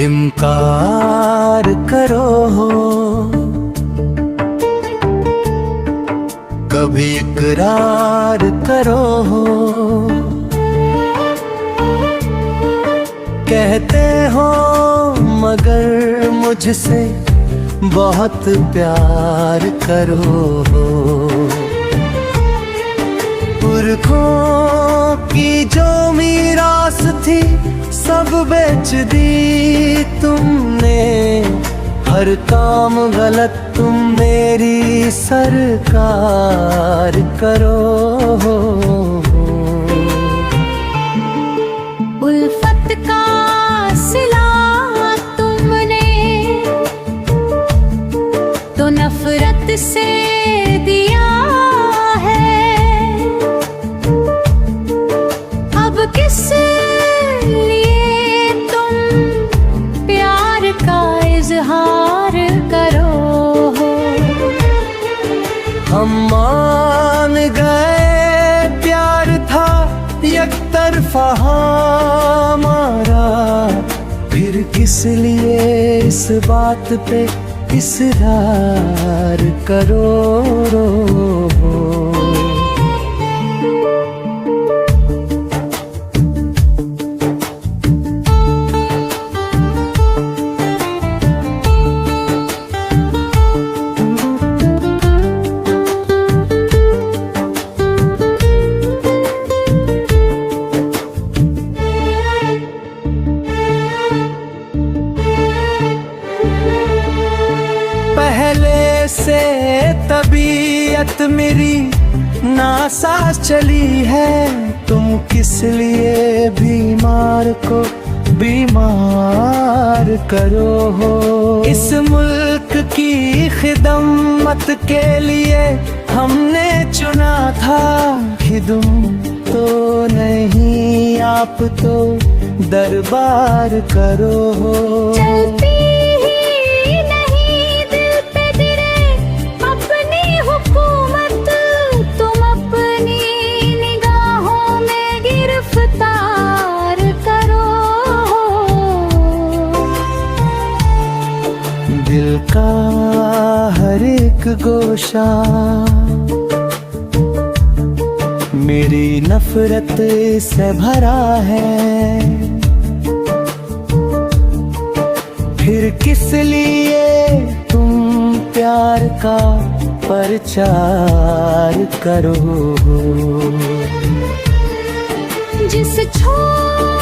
इनकार करो हो, कभी इकरार करो हो। कहते हो मगर मुझसे बहुत प्यार करो हो। पुरखों की जो मीरास थी सब बेच दी तुमने, हर काम गलत तुम मेरी सरकार करो हो। उल्फत का सिला तुमने तो नफरत से दिया है, अब किस लिए तुम प्यार का इजहार करो हो। हम मान गए प्यार था एक तरफा हमारा, फिर किस लिए इस बात पे इसरार करो हो। पहले से तबीयत मेरी नासाज चली है, तुम किस लिए बीमार को बीमार करो हो। इस मुल्क की खिदमत के लिए हमने चुना था, खिदम तो नहीं आप तो दरबार करो हो। चलती नहीं दिल पे गिरे अपनी हुकूमत, तुम अपनी निगाहों में गिरफ्तार करो। दिल का हर एक गोशा मेरी नफरत से भरा है, फिर किस लिए तुम प्यार का प्रचार करो। जिस छोड़